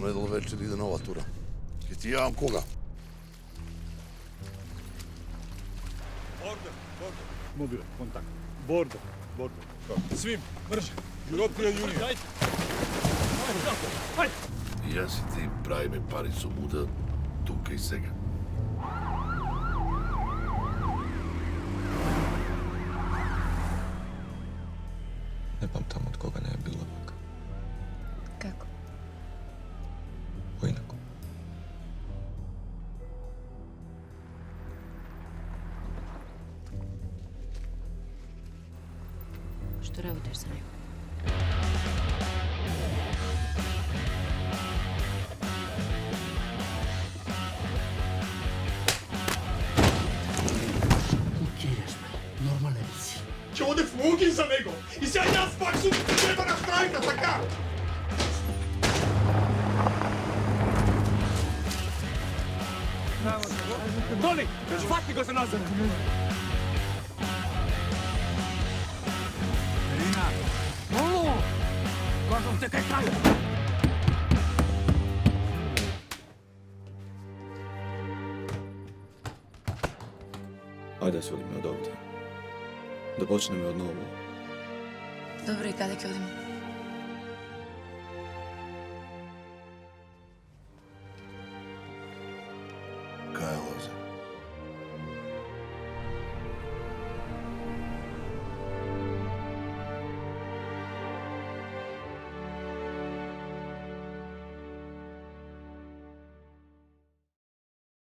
nedelu večer ide nova tura. I ti javam koga? Border. Mobil, kontakt. Border. Svim, brže. European Union. Hajde. Ja si ti pravi me paricu muda, tuka i sega. Ne pamtam od koga ne je bilo ovako. Kako? Inako. Što работаешь за него? Quieres, normalne si. Će ovdje flugin za nego. I sad ja spaksu treba nastaviti ataka. Toni, hvatni ga se nazad. Irina, molu! Kažem te kaj kraju. Ajde, svodi me od ovdje. Da počnemo od novo. Dobro, i kada odimo?